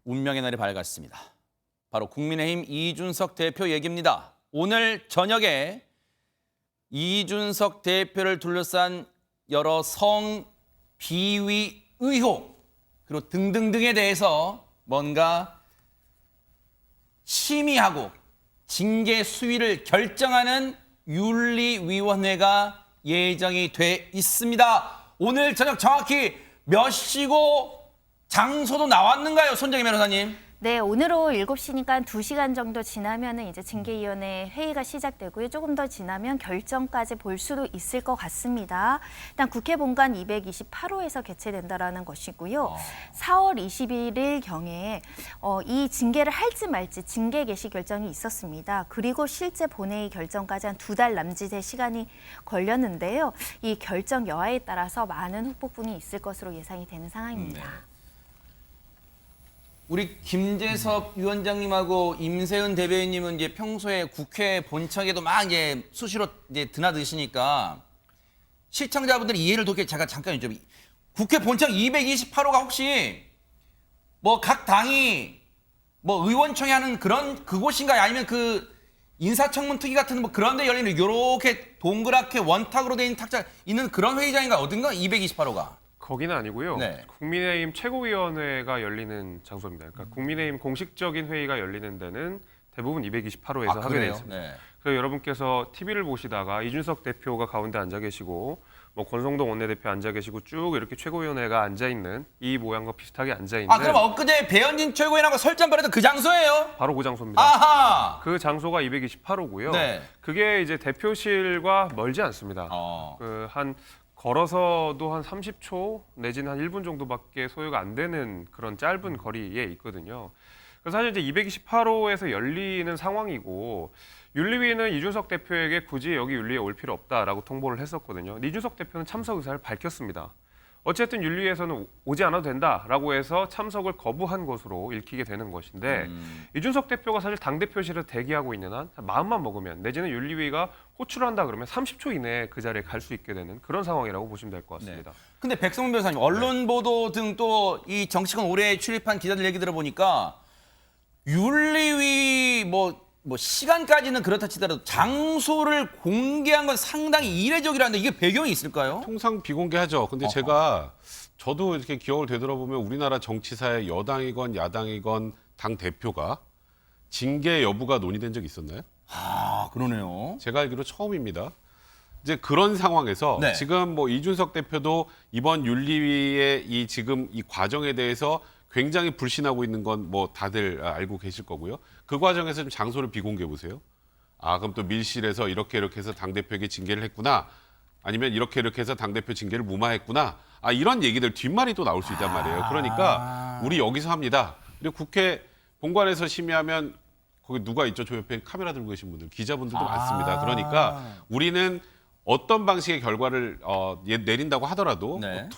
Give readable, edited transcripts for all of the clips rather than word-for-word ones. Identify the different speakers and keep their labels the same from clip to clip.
Speaker 1: 운명의 날이 밝았습니다. 바로 국민의힘 이준석 대표 얘기입니다. 오늘 저녁에 이준석 대표를 둘러싼 여러 성비위 의혹 그리고 등등등에 대해서 뭔가 심의하고 징계 수위를 결정하는 윤리위원회가 예정이 돼 있습니다. 오늘 저녁 정확히 몇 시고 장소도 나왔는가요, 손정희 변호사님?
Speaker 2: 네, 오늘 오후 7시니까 2시간 정도 지나면 이제 징계위원회 회의가 시작되고요. 조금 더 지나면 결정까지 볼 수도 있을 것 같습니다. 일단 국회 본관 228호에서 개최된다라는 것이고요. 4월 21일 경에 이 징계를 할지 말지 징계 개시 결정이 있었습니다. 그리고 실제 본회의 결정까지 한 2달 남짓의 시간이 걸렸는데요. 이 결정 여하에 따라서 많은 후폭풍이 있을 것으로 예상이 되는 상황입니다.
Speaker 1: 우리 김재섭 위원장님하고 임세은 대변인님은 이제 평소에 국회 본청에도 막 이제 수시로 이제 드나드시니까 시청자분들이 이해를 돕게 제가 잠깐 여쭤. 국회 본청 228호가 혹시 뭐 각 당이 뭐 의원총회 하는 그런 그곳인가요? 아니면 그 인사청문 특위 같은 뭐 그런 데 열리는 요렇게 동그랗게 원탁으로 돼 있는 탁자 있는 그런 회의장인가 어딘가 228호가?
Speaker 3: 거기는 아니고요.
Speaker 1: 네.
Speaker 3: 국민의힘 최고위원회가 열리는 장소입니다. 그러니까 국민의힘 공식적인 회의가 열리는 데는 대부분 228호에서 하게 되어 있습니다.
Speaker 1: 네.
Speaker 3: 그래서 여러분께서 TV를 보시다가 이준석 대표가 가운데 앉아 계시고 뭐 권성동 원내대표 앉아 계시고 쭉 이렇게 최고위원회가 앉아 있는 이 모양과 비슷하게 앉아 있는.
Speaker 1: 그럼 엊그제 배현진 최고위원하고 설전 벌였던 그 장소예요?
Speaker 3: 바로 그 장소입니다.
Speaker 1: 아하.
Speaker 3: 그 장소가 228호고요.
Speaker 1: 네.
Speaker 3: 그게 이제 대표실과 멀지 않습니다. 한 걸어서도 한 30초 내지는 한 1분 정도밖에 소요가 안 되는 그런 짧은 거리에 있거든요. 그래서 사실 이제 228호에서 열리는 상황이고 윤리위는 이준석 대표에게 굳이 여기 윤리위에 올 필요 없다라고 통보를 했었거든요. 이준석 대표는 참석 의사를 밝혔습니다. 어쨌든 윤리위에서는 오지 않아도 된다라고 해서 참석을 거부한 것으로 읽히게 되는 것인데 이준석 대표가 사실 당대표실에 대기하고 있는 한 마음만 먹으면 내지는 윤리위가 호출을 한다 그러면 30초 이내에 그 자리에 갈 수 있게 되는 그런 상황이라고 보시면 될 것 같습니다.
Speaker 1: 근데 백성문 변호사님, 언론 보도 등 또 이 정치권 오래 출입한 기자들 얘기 들어보니까 윤리위 뭐 시간까지는 그렇다 치더라도 장소를 공개한 건 상당히 이례적이라는데 이게 배경이 있을까요?
Speaker 4: 통상 비공개하죠. 근데 저도 이렇게 기억을 되돌아보면 우리나라 정치사에 여당이건 야당이건 당 대표가 징계 여부가 논의된 적이 있었나요?
Speaker 1: 그러네요.
Speaker 4: 제가 알기로 처음입니다. 이제 그런 상황에서
Speaker 1: 네.
Speaker 4: 지금 뭐 이준석 대표도 이번 윤리위의 지금 이 과정에 대해서 굉장히 불신하고 있는 건 뭐 다들 알고 계실 거고요. 그 과정에서 좀 장소를 비공개해 보세요. 그럼 또 밀실에서 이렇게 해서 당대표에게 징계를 했구나. 아니면 이렇게 해서 당대표 징계를 무마했구나. 이런 얘기들 뒷말이 또 나올 수 있단 말이에요. 그러니까 우리 여기서 합니다. 그리고 국회 본관에서 심의하면 거기 누가 있죠? 저 옆에 카메라 들고 계신 분들, 기자분들도 많습니다. 그러니까 우리는 어떤 방식의 결과를 내린다고 하더라도
Speaker 1: 네.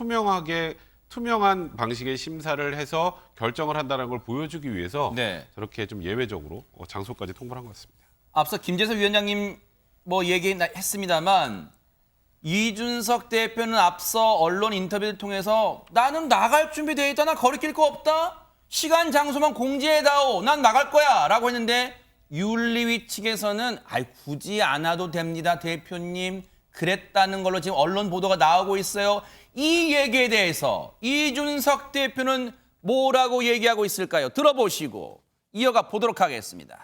Speaker 4: 투명한 방식의 심사를 해서 결정을 한다는 걸 보여주기 위해서
Speaker 1: 네.
Speaker 4: 저렇게 좀 예외적으로 장소까지 통보를 한 것 같습니다.
Speaker 1: 앞서 김재섭 위원장님 뭐 얘기했습니다만 이준석 대표는 앞서 언론 인터뷰를 통해서 나는 나갈 준비되어 있다. 나 거리낄 거 없다. 시간 장소만 공지해다오. 난 나갈 거야. 라고 했는데 윤리위 측에서는 굳이 안 와도 됩니다. 대표님. 그랬다는 걸로 지금 언론 보도가 나오고 있어요. 이 얘기에 대해서 이준석 대표는 뭐라고 얘기하고 있을까요? 들어보시고 이어가 보도록 하겠습니다.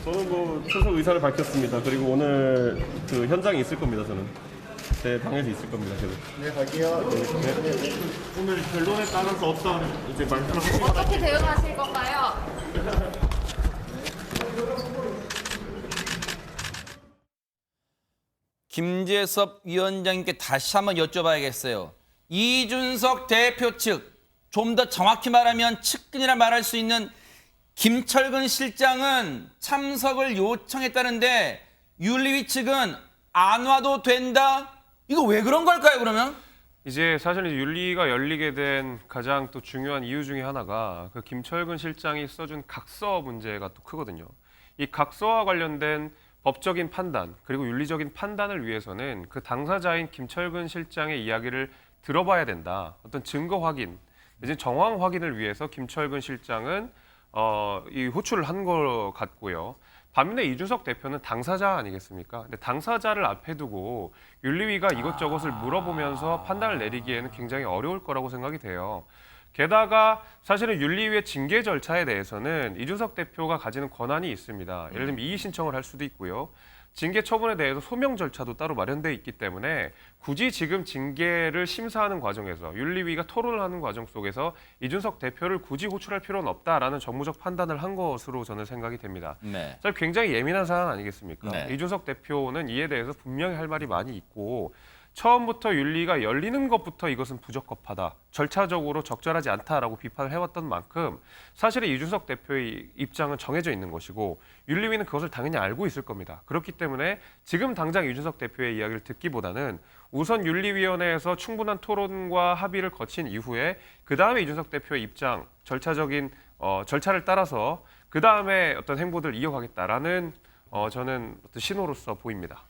Speaker 5: 저는 뭐 출석 의사를 밝혔습니다. 그리고 오늘 그 현장에 있을 겁니다. 저는 제 당에서 있을 겁니다. 계속. 네, 갈게요. 네. 오늘 결론에 따라서 어떤 이제 말씀을
Speaker 6: 어떻게 대응하실 건가요?
Speaker 1: 김재섭 위원장님께 다시 한번 여쭤봐야겠어요. 이준석 대표 측, 좀 더 정확히 말하면 측근이라 말할 수 있는 김철근 실장은 참석을 요청했다는데 윤리위 측은 안 와도 된다? 이거 왜 그런 걸까요, 그러면?
Speaker 3: 이제 사실 윤리가 열리게 된 가장 또 중요한 이유 중에 하나가 그 김철근 실장이 써준 각서 문제가 또 크거든요. 이 각서와 관련된 법적인 판단 그리고 윤리적인 판단을 위해서는 그 당사자인 김철근 실장의 이야기를 들어봐야 된다. 어떤 증거 확인, 이제 정황 확인을 위해서 김철근 실장은 이 호출을 한 것 같고요. 반면에 이준석 대표는 당사자 아니겠습니까? 근데 당사자를 앞에 두고 윤리위가 이것저것을 물어보면서 판단을 내리기에는 굉장히 어려울 거라고 생각이 돼요. 게다가 사실은 윤리위의 징계 절차에 대해서는 이준석 대표가 가지는 권한이 있습니다. 예를 들면 이의 신청을 할 수도 있고요. 징계 처분에 대해서 소명 절차도 따로 마련되어 있기 때문에 굳이 지금 징계를 심사하는 과정에서 윤리위가 토론을 하는 과정 속에서 이준석 대표를 굳이 호출할 필요는 없다라는 정무적 판단을 한 것으로 저는 생각이 됩니다.
Speaker 1: 네.
Speaker 3: 사실 굉장히 예민한 사안 아니겠습니까?
Speaker 1: 네.
Speaker 3: 이준석 대표는 이에 대해서 분명히 할 말이 많이 있고 처음부터 윤리가 열리는 것부터 이것은 부적합하다, 절차적으로 적절하지 않다라고 비판을 해왔던 만큼 사실은 이준석 대표의 입장은 정해져 있는 것이고 윤리위는 그것을 당연히 알고 있을 겁니다. 그렇기 때문에 지금 당장 이준석 대표의 이야기를 듣기보다는 우선 윤리위원회에서 충분한 토론과 합의를 거친 이후에 그 다음에 이준석 대표의 입장, 절차적인 절차를 따라서 그 다음에 어떤 행보들을 이어가겠다라는 저는 어떤 신호로서 보입니다.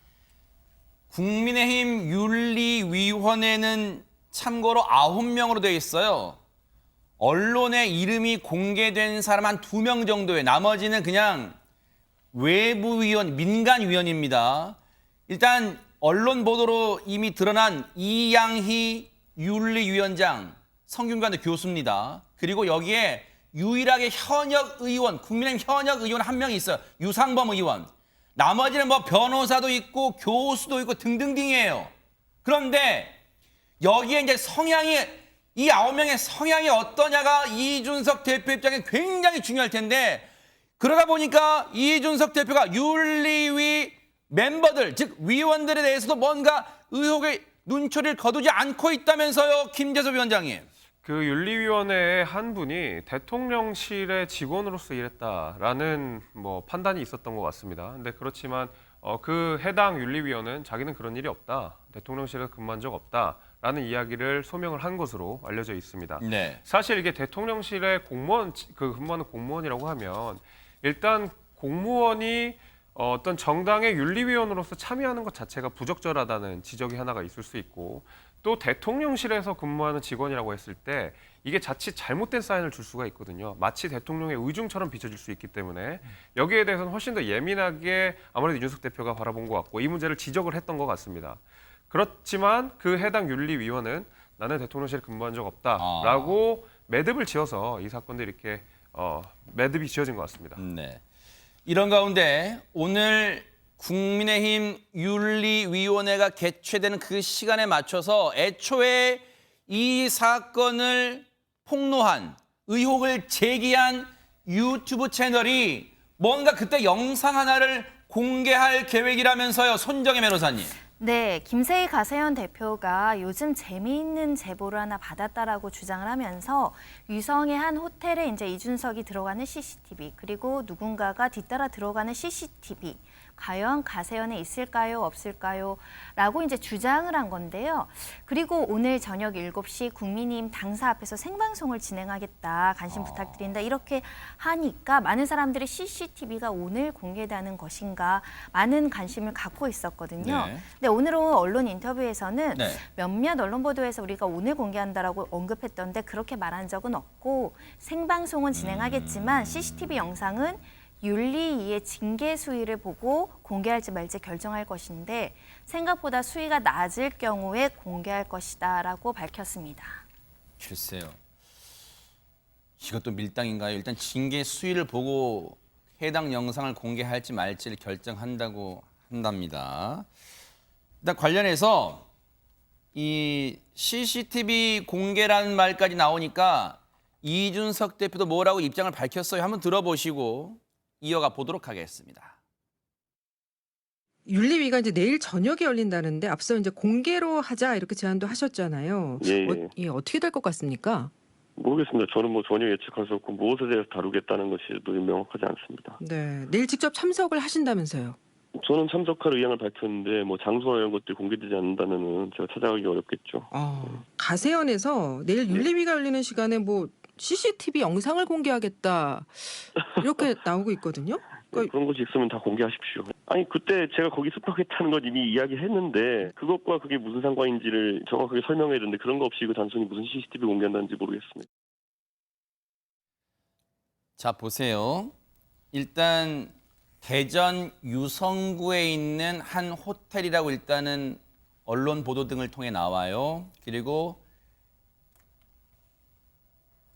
Speaker 1: 국민의힘 윤리위원회는 참고로 9명으로 되어 있어요. 언론에 이름이 공개된 사람 한 2명 정도에 나머지는 그냥 외부 위원, 민간 위원입니다. 일단 언론 보도로 이미 드러난 이양희 윤리위원장, 성균관대 교수입니다. 그리고 여기에 유일하게 현역 의원, 국민의힘 현역 의원 한 명이 있어요. 유상범 의원. 나머지는 뭐 변호사도 있고 교수도 있고 등등등이에요. 그런데 여기에 이제 성향이 이 9명의 성향이 어떠냐가 이준석 대표 입장에 굉장히 중요할 텐데 그러다 보니까 이준석 대표가 윤리위 멤버들 즉 위원들에 대해서도 뭔가 의혹의 눈초리를 거두지 않고 있다면서요, 김재섭 위원장님.
Speaker 3: 그 윤리위원회의 한 분이 대통령실의 직원으로서 일했다라는 판단이 있었던 것 같습니다. 근데 그렇지만 그 해당 윤리위원은 자기는 그런 일이 없다, 대통령실에서 근무한 적 없다라는 이야기를 소명을 한 것으로 알려져 있습니다.
Speaker 1: 네.
Speaker 3: 사실 이게 대통령실의 공무원, 근무하는 공무원이라고 하면 일단 공무원이 어떤 정당의 윤리위원으로서 참여하는 것 자체가 부적절하다는 지적이 하나가 있을 수 있고 또 대통령실에서 근무하는 직원이라고 했을 때 이게 자칫 잘못된 사인을 줄 수가 있거든요. 마치 대통령의 의중처럼 비춰질 수 있기 때문에 여기에 대해서는 훨씬 더 예민하게 아무래도 이준석 대표가 바라본 것 같고 이 문제를 지적을 했던 것 같습니다. 그렇지만 그 해당 윤리위원은 나는 대통령실에 근무한 적 없다라고 매듭을 지어서 이 사건들이 이렇게 매듭이 지어진 것 같습니다.
Speaker 1: 네. 이런 가운데 오늘 국민의힘 윤리위원회가 개최되는 그 시간에 맞춰서 애초에 이 사건을 폭로한 의혹을 제기한 유튜브 채널이 뭔가 그때 영상 하나를 공개할 계획이라면서요, 손정혜 변호사님.
Speaker 2: 네, 김세희 가세현 대표가 요즘 재미있는 제보를 하나 받았다라고 주장을 하면서 위성의 한 호텔에 이제 이준석이 들어가는 CCTV 그리고 누군가가 뒤따라 들어가는 CCTV 과연 가세현에 있을까요, 없을까요? 라고 이제 주장을 한 건데요. 그리고 오늘 저녁 7시 국민의힘 당사 앞에서 생방송을 진행하겠다, 관심 부탁드린다 이렇게 하니까 많은 사람들이 CCTV가 오늘 공개되는 것인가 많은 관심을 갖고 있었거든요.
Speaker 1: 네.
Speaker 2: 근데 오늘 오후 언론 인터뷰에서는
Speaker 1: 네.
Speaker 2: 몇몇 언론 보도에서 우리가 오늘 공개한다라고 언급했던데 그렇게 말한 적은 없고 생방송은 진행하겠지만 CCTV 영상은 윤리위의 징계 수위를 보고 공개할지 말지 결정할 것인데 생각보다 수위가 낮을 경우에 공개할 것이다라고 밝혔습니다.
Speaker 1: 글쎄요. 이것도 밀당인가요? 일단 징계 수위를 보고 해당 영상을 공개할지 말지를 결정한다고 한답니다. 일단 관련해서 이 CCTV 공개라는 말까지 나오니까 이준석 대표도 뭐라고 입장을 밝혔어요. 한번 들어보시고 이어가 보도록 하겠습니다.
Speaker 7: 윤리위가 이제 내일 저녁에 열린다는데 앞서 이제 공개로 하자 이렇게 제안도 하셨잖아요.
Speaker 5: 예.
Speaker 7: 어떻게 될 것 같습니까?
Speaker 5: 모르겠습니다. 저는 전혀 예측할 수 없고 무엇에 대해서 다루겠다는 것이 명확하지 않습니다.
Speaker 7: 네, 내일 직접 참석을 하신다면서요.
Speaker 5: 저는 참석할 의향을 밝혔는데 장소나 이런 것들이 공개되지 않는다면은 제가 찾아가기 어렵겠죠.
Speaker 7: 가세연에서 내일 윤리위가 열리는 시간에 CCTV 영상을 공개하겠다 이렇게 나오고 있거든요.
Speaker 5: 그런 것이 있으면 다 공개하십시오. 아니 그때 제가 거기 숙박했다는 건 이미 이야기했는데 그것과 그게 무슨 상관인지를 정확하게 설명해야 되는데 그런 거 없이 그 단순히 무슨 CCTV 공개한다는지 모르겠습니다.
Speaker 1: 자, 보세요. 일단 대전 유성구에 있는 한 호텔이라고 일단은 언론 보도 등을 통해 나와요. 그리고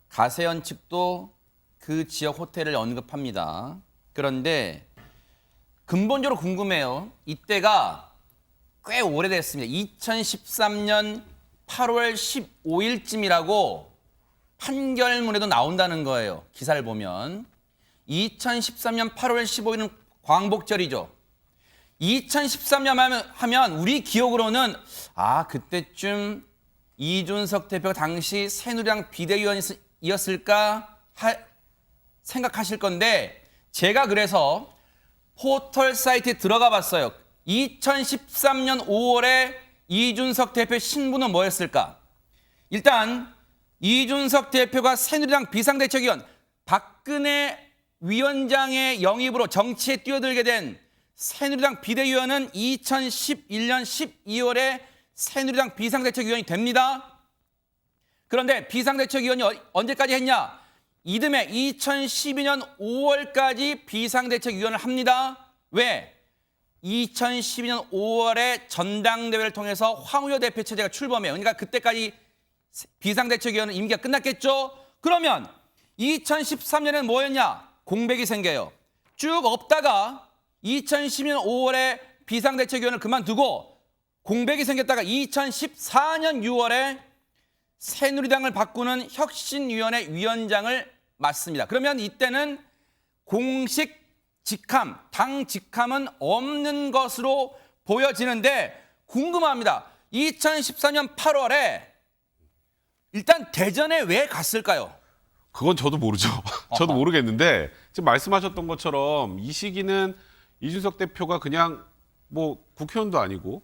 Speaker 1: 가세현 측도 그 지역 호텔을 언급합니다. 그런데 근본적으로 궁금해요. 이때가 꽤 오래됐습니다. 2013년 8월 15일쯤이라고 판결문에도 나온다는 거예요. 기사를 보면. 2013년 8월 15일은 광복절이죠. 2013년 하면 우리 기억으로는 그때쯤 이준석 대표가 당시 새누리당 비대위원이었을까 생각하실 건데 제가 그래서 포털 사이트에 들어가 봤어요. 2013년 5월에 이준석 대표의 신분은 뭐였을까? 일단 이준석 대표가 새누리당 비상대책위원 박근혜 위원장의 영입으로 정치에 뛰어들게 된 새누리당 비대위원은 2011년 12월에 새누리당 비상대책위원이 됩니다. 그런데 비상대책위원이 언제까지 했냐? 이듬해 2012년 5월까지 비상대책위원을 합니다. 왜? 2012년 5월에 전당대회를 통해서 황우여 대표 체제가 출범해요. 그러니까 그때까지 비상대책위원은 임기가 끝났겠죠? 그러면 2013년에는 뭐였냐? 공백이 생겨요. 쭉 없다가 2012년 5월에 비상대책위원을 그만두고 공백이 생겼다가 2014년 6월에 새누리당을 바꾸는 혁신위원회 위원장을 맡습니다. 그러면 이때는 공식 직함, 당 직함은 없는 것으로 보여지는데 궁금합니다. 2014년 8월에 일단 대전에 왜 갔을까요?
Speaker 4: 그건 저도 모르죠. 저도 모르겠는데 지금 말씀하셨던 것처럼 이 시기는 이준석 대표가 그냥 뭐 국회의원도 아니고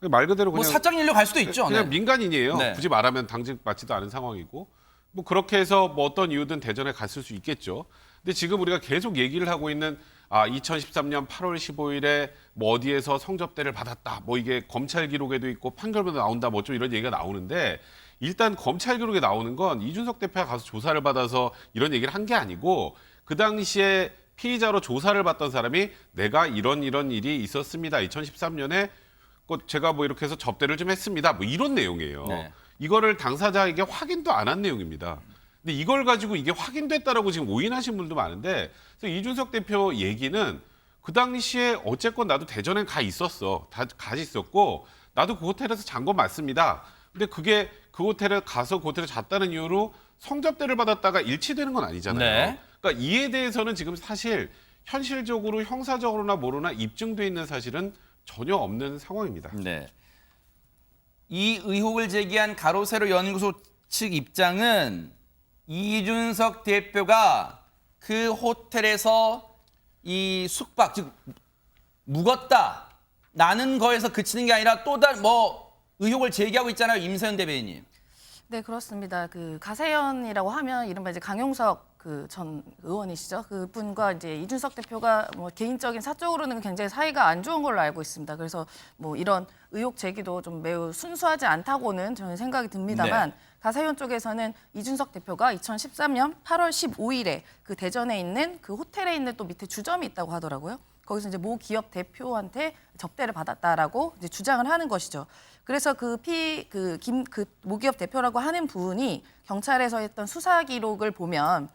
Speaker 4: 말 그대로 그냥
Speaker 1: 사적 일로 갈 수도 있죠.
Speaker 4: 그냥
Speaker 1: 네.
Speaker 4: 민간인이에요.
Speaker 1: 네.
Speaker 4: 굳이 말하면 당직 맞지도 않은 상황이고 뭐 그렇게 해서 뭐 어떤 이유든 대전에 갔을 수 있겠죠. 근데 지금 우리가 계속 얘기를 하고 있는 2013년 8월 15일에 뭐 어디에서 성접대를 받았다. 뭐 이게 검찰 기록에도 있고 판결문도 나온다. 뭐 좀 이런 얘기가 나오는데 일단 검찰 기록에 나오는 건 이준석 대표가 가서 조사를 받아서 이런 얘기를 한 게 아니고 그 당시에 피의자로 조사를 받던 사람이 내가 이런 일이 있었습니다. 2013년에 제가 뭐 이렇게 해서 접대를 좀 했습니다. 뭐 이런 내용이에요.
Speaker 1: 네.
Speaker 4: 이거를 당사자에게 확인도 안 한 내용입니다. 근데 이걸 가지고 이게 확인됐다라고 지금 오인하신 분도 많은데 그래서 이준석 대표 얘기는 그 당시에 어쨌건 나도 대전에 가 있었어. 가 있었고 나도 그 호텔에서 잔 건 맞습니다. 근데 그게 그 호텔에 가서 그 호텔에 잤다는 이유로 성접대를 받았다가 일치되는 건 아니잖아요.
Speaker 1: 네.
Speaker 4: 그러니까 이에 대해서는 지금 사실 현실적으로 형사적으로나 뭐로나 입증돼 있는 사실은 전혀 없는 상황입니다.
Speaker 1: 네. 이 의혹을 제기한 가로세로 연구소 측 입장은 이준석 대표가 그 호텔에서 이 숙박, 즉 묵었다라는 거에서 그치는 게 아니라 또 다른 의혹을 제기하고 있잖아요, 임세현 대변인님.
Speaker 8: 네, 그렇습니다. 그 가세현이라고 하면 이른바 이제 강용석 그 전 의원이시죠. 그분과 이제 이준석 대표가 뭐 개인적인 사적으로는 굉장히 사이가 안 좋은 걸로 알고 있습니다. 그래서 뭐 이런 의혹 제기도 좀 매우 순수하지 않다고는 저는 생각이 듭니다만
Speaker 1: 네.
Speaker 8: 가세현 쪽에서는 이준석 대표가 2013년 8월 15일에 그 대전에 있는 그 호텔에 있는 또 밑에 주점이 있다고 하더라고요. 거기서 이제 모 기업 대표한테 접대를 받았다라고 이제 주장을 하는 것이죠. 그래서 모 기업 대표라고 하는 분이 경찰에서 했던 수사 기록을 보면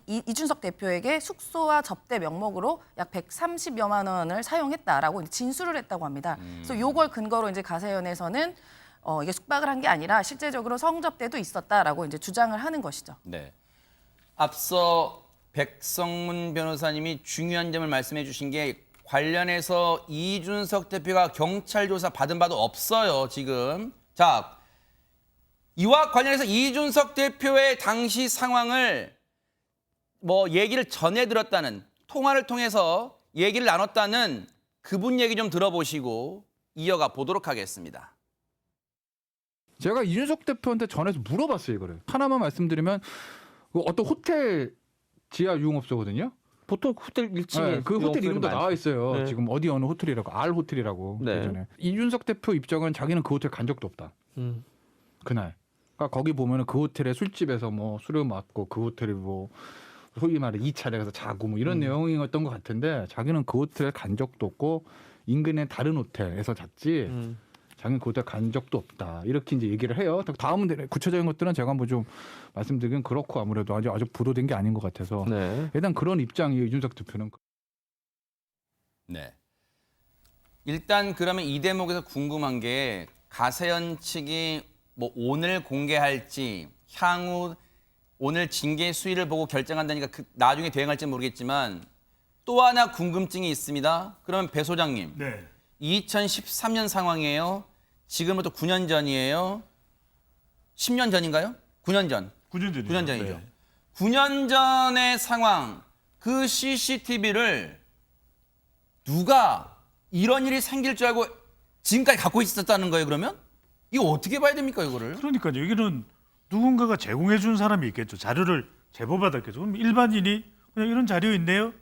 Speaker 8: 이준석 대표에게 숙소와 접대 명목으로 약 130여만 원을 사용했다라고 이제 진술을 했다고 합니다. 그래서 이걸 근거로 이제 가세현에서는 이게 숙박을 한 게 아니라 실제적으로 성접대도 있었다라고 이제 주장을 하는 것이죠.
Speaker 1: 네. 앞서 백성문 변호사님이 중요한 점을 말씀해 주신 게 관련해서 이준석 대표가 경찰 조사 받은 바도 없어요, 지금. 자, 이와 관련해서 이준석 대표의 당시 상황을 얘기를 전해 들었다는, 통화를 통해서 얘기를 나눴다는 그분 얘기 좀 들어보시고 이어가 보도록 하겠습니다.
Speaker 9: 제가 이준석 대표한테 전해서 물어봤어요, 이거를. 하나만 말씀드리면 어떤 호텔 지하 유흥업소거든요.
Speaker 10: 보통 호텔 일찍
Speaker 9: 네, 그 호텔 이름도 나와 있어요.
Speaker 10: 네.
Speaker 9: 지금 어디 어느 호텔이라고 R 호텔이라고.
Speaker 10: 네.
Speaker 9: 예전에. 이준석 대표 입장은 자기는 그 호텔 간 적도 없다. 그날. 그러니까 거기 보면은 그 호텔에 술집에서 뭐 술을 맞고 그 호텔에 뭐 소위 말해 2차례 가서 자고 뭐 이런 내용이었던 것 같은데 자기는 그 호텔에 간 적도 없고 인근의 다른 호텔에서 잤지. 자기는 그 호텔 간 적도 없다. 이렇게 이제 얘기를 해요. 다음은 구체적인 것들은 제가 뭐 좀 말씀드리긴 그렇고 아무래도 아주 보도된 게 아닌 것 같아서
Speaker 10: 네.
Speaker 9: 일단 그런 입장이에요. 이준석 대표는.
Speaker 1: 네. 일단 그러면 이 대목에서 궁금한 게 가세현 측이 뭐 오늘 공개할지 향후 오늘 징계 수위를 보고 결정한다니까 나중에 대응할지 모르겠지만 또 하나 궁금증이 있습니다. 그러면 배 소장님.
Speaker 11: 네.
Speaker 1: 2013년 상황이에요. 지금부터 9년 전이에요. 10년 전인가요? 9년 전.
Speaker 11: 9년 전이죠.
Speaker 1: 9년 전이죠.
Speaker 11: 네.
Speaker 1: 9년 전의 상황, 그 CCTV를 누가 이런 일이 생길 줄 알고 지금까지 갖고 있었다는 거예요, 그러면? 이거 어떻게 봐야 됩니까, 이거를?
Speaker 11: 그러니까요. 여기는 누군가가 제공해 준 사람이 있겠죠. 자료를 제보받았겠죠. 그럼 일반인이 그냥 이런 자료 있네요.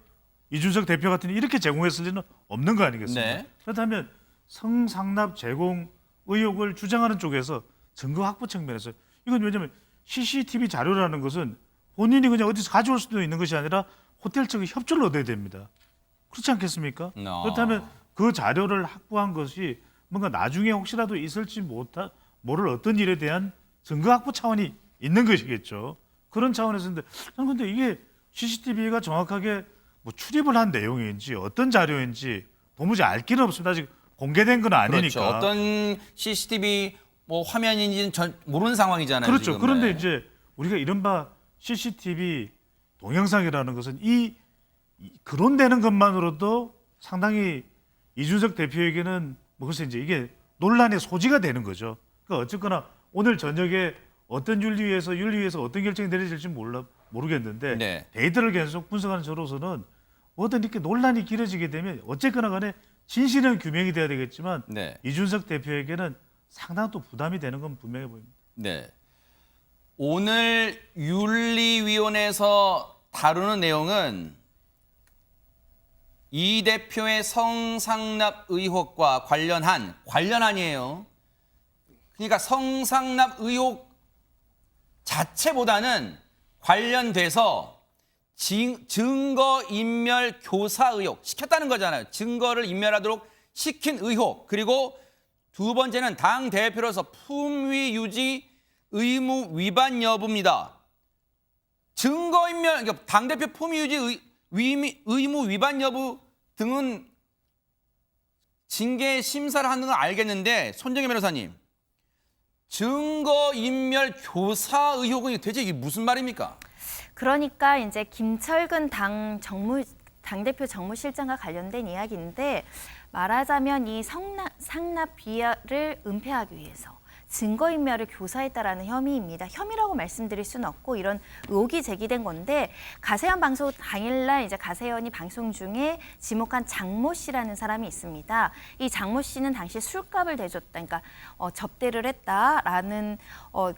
Speaker 11: 이준석 대표 같은 이렇게 제공했을 리는 없는 거 아니겠습니까?
Speaker 1: 네.
Speaker 11: 그렇다면 성상납 제공 의혹을 주장하는 쪽에서 증거 확보 측면에서 이건 왜냐하면 CCTV 자료라는 것은 본인이 그냥 어디서 가져올 수도 있는 것이 아니라 호텔 측의 협조를 얻어야 됩니다. 그렇지 않겠습니까? 그렇다면 그 자료를 확보한 것이 뭔가 나중에 혹시라도 있을지 모를 어떤 일에 대한 증거 확보 차원이 있는 것이겠죠. 그런 차원에서인데 저는 근데 이게 CCTV가 정확하게 뭐 출입을 한 내용인지 어떤 자료인지 도무지 알 길은 없습니다. 아직 공개된 건 아니니까.
Speaker 1: 그렇죠. 어떤 CCTV 뭐 화면인지는 모르는 상황이잖아요.
Speaker 11: 그렇죠.
Speaker 1: 지금.
Speaker 11: 그런데
Speaker 1: 네.
Speaker 11: 이제 우리가 이른바 CCTV 동영상이라는 것은 이 거론되는 것만으로도 상당히 이준석 대표에게는 뭐 글쎄 이제 이게 논란의 소지가 되는 거죠. 그러니까 어쨌거나 오늘 저녁에 어떤 윤리위에서 어떤 결정이 내려질지 모르겠는데
Speaker 1: 네.
Speaker 11: 데이터를 계속 분석하는 저로서는 뭐든 이렇게 논란이 길어지게 되면 어쨌거나 간에 진실은 규명이 돼야 되겠지만
Speaker 1: 네.
Speaker 11: 이준석 대표에게는 상당히 또 부담이 되는 건 분명해 보입니다.
Speaker 1: 네. 오늘 윤리위원회에서 다루는 내용은 이 대표의 성상납 의혹과 관련한이에요. 그러니까 성상납 의혹 자체보다는 관련돼서 증거인멸 교사 의혹 시켰다는 거잖아요. 증거를 인멸하도록 시킨 의혹. 그리고 두 번째는 당 대표로서 품위 유지 의무 위반 여부입니다. 증거인멸, 그러니까 당 대표 품위 유지 의무 위반 여부 등은 징계 심사를 하는 건 알겠는데 손정혜 변호사님, 증거인멸 교사 의혹은 대체 이게 무슨 말입니까?
Speaker 2: 그러니까 이제 김철근 당대표 정무실장과 관련된 이야기인데 말하자면 이 상납 비하를 은폐하기 위해서 증거인멸을 교사했다라는 혐의입니다. 혐의라고 말씀드릴 수는 없고 이런 의혹이 제기된 건데 가세현 방송 당일날 이제 가세현이 방송 중에 지목한 장모 씨라는 사람이 있습니다. 이 장모 씨는 당시 술값을 대줬다, 그러니까 접대를 했다라는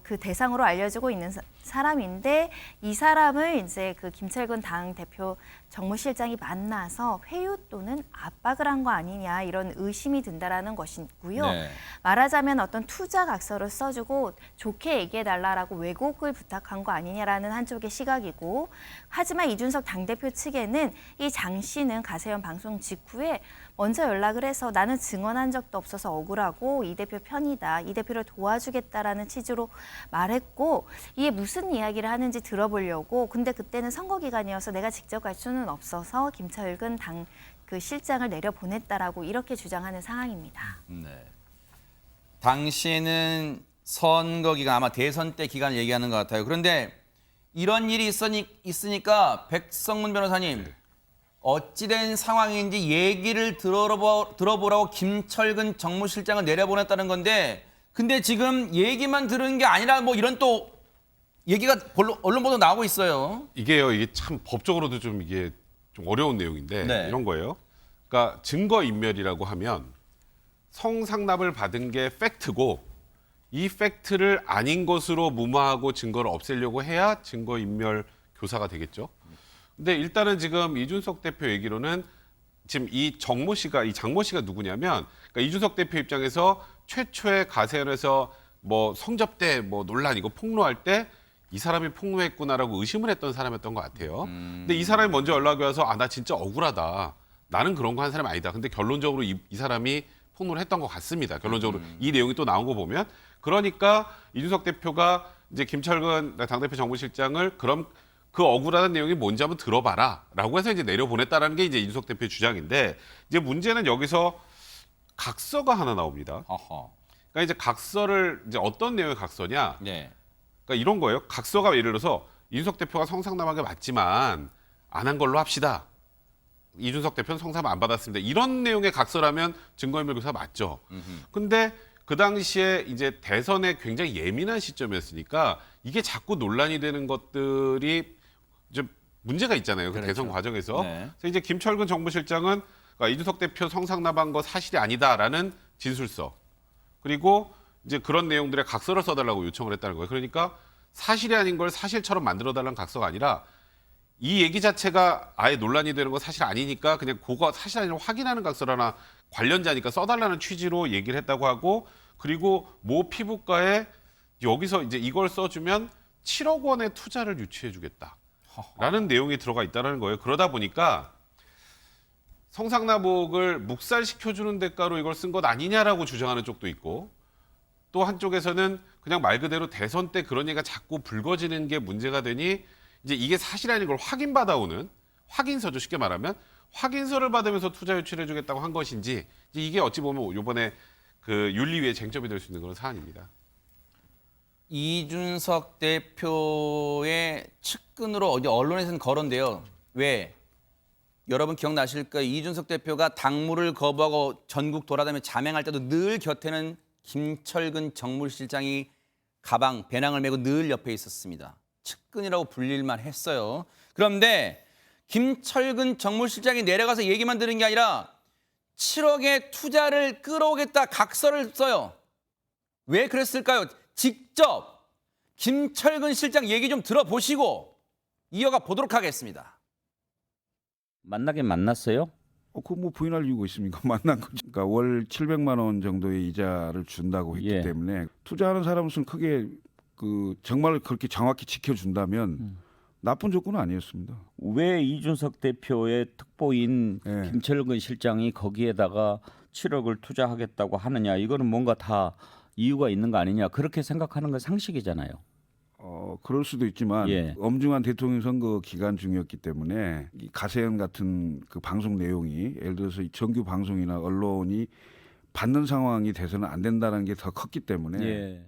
Speaker 2: 그 대상으로 알려지고 있는 사람인데 이 사람을 이제 그 김철근 당 대표 정무실장이 만나서 회유 또는 압박을 한 거 아니냐 이런 의심이 든다라는 것이고요.
Speaker 1: 네.
Speaker 2: 말하자면 어떤 투자 각서를 써주고 좋게 얘기해달라고 왜곡을 부탁한 거 아니냐라는 한쪽의 시각이고, 하지만 이준석 당대표 측에는 이 장 씨는 가세현 방송 직후에 먼저 연락을 해서 나는 증언한 적도 없어서 억울하고 이 대표 편이다, 이 대표를 도와주겠다라는 취지로 말했고 이게 무슨 이야기를 하는지 들어보려고, 근데 그때는 선거 기간이어서 내가 직접 갈 수는 없어서 김철근 당 그 실장을 내려보냈다라고 이렇게 주장하는 상황입니다.
Speaker 1: 네. 당시에는 선거 기간, 아마 대선 때 기간을 얘기하는 것 같아요. 그런데 이런 일이 있으니까 백성문 변호사님, 어찌된 상황인지 얘기를 들어보라고 김철근 정무실장을 내려보냈다는 건데, 근데 지금 얘기만 들은 게 아니라 뭐 이런 또 얘기가 언론 보도 나오고 있어요.
Speaker 4: 이게 참 법적으로도 좀 이게 좀 어려운 내용인데
Speaker 1: 네.
Speaker 4: 이런 거예요. 그러니까 증거인멸이라고 하면 성상납을 받은 게 팩트고 이 팩트를 아닌 것으로 무마하고 증거를 없애려고 해야 증거인멸 교사가 되겠죠. 근데 일단은 지금 이준석 대표 얘기로는 지금 이 장모 씨가 누구냐면, 그러니까 이준석 대표 입장에서 최초의 가세연에서 뭐 성접대 뭐 논란 이거 폭로할 때 이 사람이 폭로했구나라고 의심을 했던 사람이었던 것 같아요. 근데 이 사람이 먼저 연락이 와서 나 진짜 억울하다. 나는 그런 거 한 사람이 아니다. 근데 결론적으로 이 사람이 폭로를 했던 것 같습니다. 결론적으로 이 내용이 또 나온 거 보면. 그러니까 이준석 대표가 이제 김철근 당대표 정무실장을 그럼 그 억울한 내용이 뭔지 한번 들어봐라 라고 해서 이제 내려보냈다라는 게 이제 이준석 대표의 주장인데, 이제 문제는 여기서 각서가 하나 나옵니다. 그러니까 이제 각서를 이제 어떤 내용의 각서냐?
Speaker 1: 네.
Speaker 4: 그러니까 이런 거예요. 각서가 예를 들어서 이준석 대표가 성상남한 게 맞지만 안 한 걸로 합시다. 이준석 대표는 성상 안 받았습니다. 이런 내용의 각서라면 증거인멸 교사 맞죠. 근데 그 당시에 이제 대선에 굉장히 예민한 시점이었으니까 이게 자꾸 논란이 되는 것들이 좀 문제가 있잖아요. 그
Speaker 1: 그렇죠.
Speaker 4: 대선 과정에서.
Speaker 1: 네.
Speaker 4: 그래서 이제 김철근 정무실장은 그러니까 이준석 대표 성상납한 거 사실이 아니다라는 진술서, 그리고 이제 그런 내용들의 각서를 써달라고 요청을 했다는 거예요. 그러니까 사실이 아닌 걸 사실처럼 만들어달라는 각서가 아니라 이 얘기 자체가 아예 논란이 되는 건 사실 아니니까 그냥 그거 사실 아니라 확인하는 각서를 하나 관련자니까 써달라는 취지로 얘기를 했다고 하고, 그리고 모 피부과에 여기서 이제 이걸 써주면 7억 원의 투자를 유치해주겠다라는 내용이 들어가 있다는 거예요. 그러다 보니까 성상납옥을 묵살시켜주는 대가로 이걸 쓴 것 아니냐라고 주장하는 쪽도 있고, 또 한쪽에서는 그냥 말 그대로 대선 때 그런 얘기가 자꾸 불거지는 게 문제가 되니 이제 이게 사실 아닌 걸 확인받아오는 확인서죠. 쉽게 말하면 확인서를 받으면서 투자 유치를 해주겠다고 한 것인지, 이게 어찌 보면 이번에 그 윤리위에 쟁점이 될 수 있는 그런 사안입니다.
Speaker 1: 이준석 대표의 측근으로 어디 언론에서는 거론돼요. 왜? 여러분 기억나실 거예요. 이준석 대표가 당무를 거부하고 전국 돌아다니며 자맹할 때도 늘 곁에는 김철근 정무실장이 가방, 배낭을 메고 늘 옆에 있었습니다. 측근이라고 불릴만 했어요. 그런데 김철근 정무실장이 내려가서 얘기만 들은 게 아니라 7억의 투자를 끌어오겠다 각서를 써요. 왜 그랬을까요? 직접 김철근 실장 얘기 좀 들어보시고 이어가 보도록 하겠습니다.
Speaker 10: 만나긴 만났어요?
Speaker 12: 그 뭐 부인할 이유가 있습니까? 만난 거죠. 그러니까 월 700만 원 정도의 이자를 준다고 했기 때문에 투자하는 사람은 크게 그 정말 그렇게 정확히 지켜준다면 나쁜 조건은 아니었습니다.
Speaker 10: 왜 이준석 대표의 특보인 김철근 실장이 거기에다가 7억을 투자하겠다고 하느냐? 이거는 뭔가 다 이유가 있는 거 아니냐? 그렇게 생각하는 건 상식이잖아요.
Speaker 12: 그럴 수도 있지만 엄중한 대통령 선거 기간 중이었기 때문에 이 가세연 같은 그 방송 내용이 예를 들어서 이 정규 방송이나 언론이 받는 상황이 돼서는 안 된다는 게 더 컸기 때문에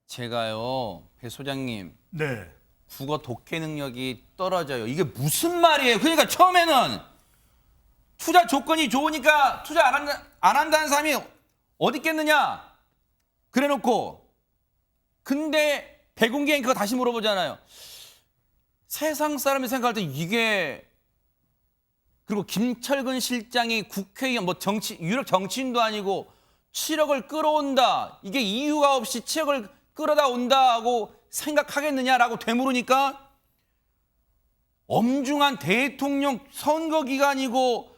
Speaker 1: 제가요, 배 소장님.
Speaker 11: 네.
Speaker 1: 국어 독해 능력이 떨어져요. 이게 무슨 말이에요? 그러니까 처음에는 투자 조건이 좋으니까 투자 안 한다는 사람이 어디 있겠느냐? 그래놓고 근데 배공계인 그거 다시 물어보잖아요. 세상 사람이 생각할 때 이게, 그리고 김철근 실장이 국회의원 뭐 유력 정치인도 아니고 7억을 끌어온다. 이게 이유가 없이 7억을 끌어다 온다고 생각하겠느냐라고 되물으니까 엄중한 대통령 선거 기간이고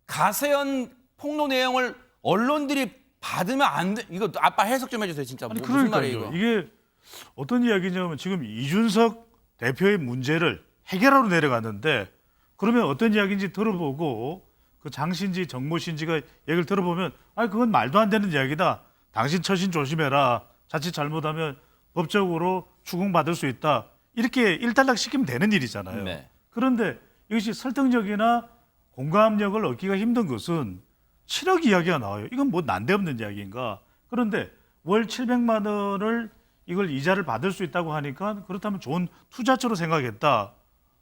Speaker 1: 가세연 폭로 내용을 언론들이 받으면 안 돼. 이거 아빠 해석 좀 해주세요. 진짜.
Speaker 11: 아니,
Speaker 1: 무슨 말이에요 이거.
Speaker 11: 이게 어떤 이야기냐면 지금 이준석 대표의 문제를 해결하러 내려갔는데, 그러면 어떤 이야기인지 들어보고 그 장신지 정모신지가 얘기를 들어보면 그건 말도 안 되는 이야기다. 당신 처신 조심해라. 자칫 잘못하면 법적으로 추궁받을 수 있다. 이렇게 일단락 시키면 되는 일이잖아요.
Speaker 1: 네.
Speaker 11: 그런데 이것이 설득력이나 공감력을 얻기가 힘든 것은 7억 이야기가 나와요. 이건 뭐 난데없는 이야기인가. 그런데 월 700만 원을 이걸 이자를 받을 수 있다고 하니까 그렇다면 좋은 투자처로 생각했다.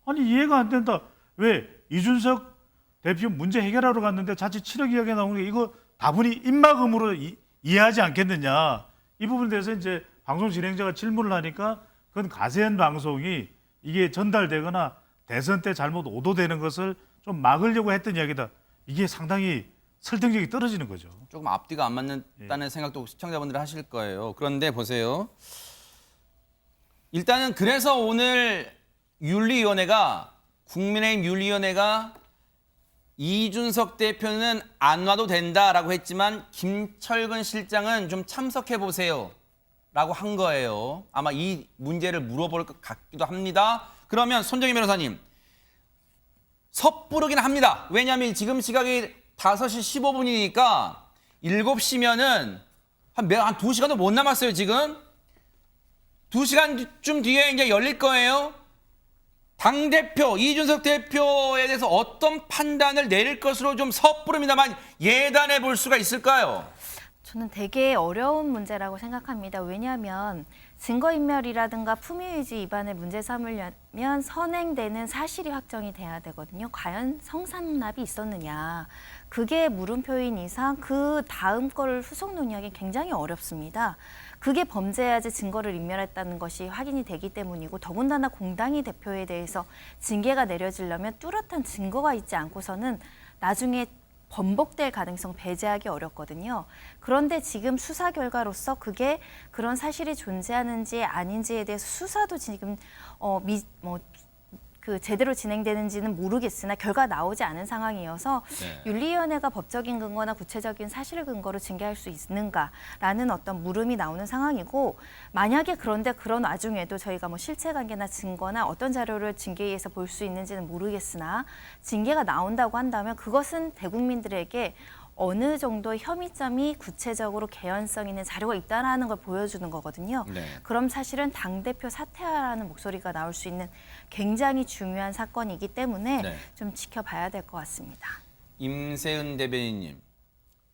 Speaker 11: 아니 이해가 안 된다. 왜 이준석 대표 문제 해결하러 갔는데 자칫 7억 이야기가 나오는 게 이거 다분히 입막음으로 이해하지 않겠느냐. 이 부분에 대해서 이제 방송 진행자가 질문을 하니까 그건 가세연 방송이 이게 전달되거나 대선 때 잘못 오도되는 것을 좀 막으려고 했던 이야기다. 이게 상당히 설득력이 떨어지는 거죠.
Speaker 1: 조금 앞뒤가 안 맞는다는 생각도 시청자분들이 하실 거예요. 그런데 보세요. 일단은 그래서 오늘 윤리위원회가 국민의힘 윤리위원회가 이준석 대표는 안 와도 된다라고 했지만 김철근 실장은 좀 참석해 보세요라고 한 거예요. 아마 이 문제를 물어볼 것 같기도 합니다. 그러면 손정희 변호사님, 섣부르긴 합니다. 왜냐하면 지금 시각이 5시 15분이니까 7시면은 한 2시간도 못 남았어요, 지금. 2시간쯤 뒤에 이제 열릴 거예요. 당대표, 이준석 대표에 대해서 어떤 판단을 내릴 것으로 좀 섣부릅니다만 예단해 볼 수가 있을까요?
Speaker 2: 저는 되게 어려운 문제라고 생각합니다. 왜냐하면 증거인멸이라든가 품위유지 위반을 문제 삼으려면 선행되는 사실이 확정이 돼야 되거든요. 과연 성상납이 있었느냐. 그게 물음표인 이상 그 다음 거를 후속 논의하기 굉장히 어렵습니다. 그게 범죄야지 증거를 인멸했다는 것이 확인이 되기 때문이고 더군다나 공당이 대표에 대해서 징계가 내려지려면 뚜렷한 증거가 있지 않고서는 나중에 번복될 가능성 배제하기 어렵거든요. 그런데 지금 수사 결과로서 그게 그런 사실이 존재하는지 아닌지에 대해서 수사도 지금 제대로 진행되는지는 모르겠으나 결과 나오지 않은 상황이어서 윤리위원회가 법적인 근거나 구체적인 사실 근거로 징계할 수 있는가라는 어떤 물음이 나오는 상황이고 만약에 그런데 그런 와중에도 저희가 실체관계나 증거나 어떤 자료를 징계위에서 볼 수 있는지는 모르겠으나 징계가 나온다고 한다면 그것은 대국민들에게 어느 정도 혐의점이 구체적으로 개연성 있는 자료가 있다는 걸 보여주는 거거든요. 그럼 사실은 당대표 사퇴하라는 목소리가 나올 수 있는 굉장히 중요한 사건이기 때문에 좀 지켜봐야 될 것 같습니다.
Speaker 1: 임세은 대변인님,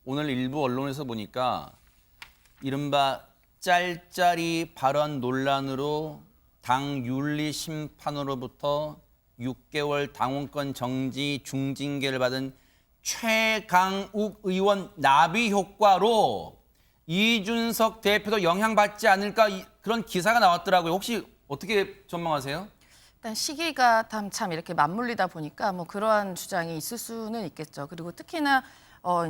Speaker 1: 오늘 일부 언론에서 보니까 이른바 짤짤이 발언 논란으로 당 윤리심판으로부터 6개월 당원권 정지 중징계를 받은 최강욱 의원 나비 효과로 이준석 대표도 영향받지 않을까 그런 기사가 나왔더라고요. 혹시 어떻게 전망하세요?
Speaker 8: 일단 시기가 참 이렇게 맞물리다 보니까 그러한 주장이 있을 수는 있겠죠. 그리고 특히나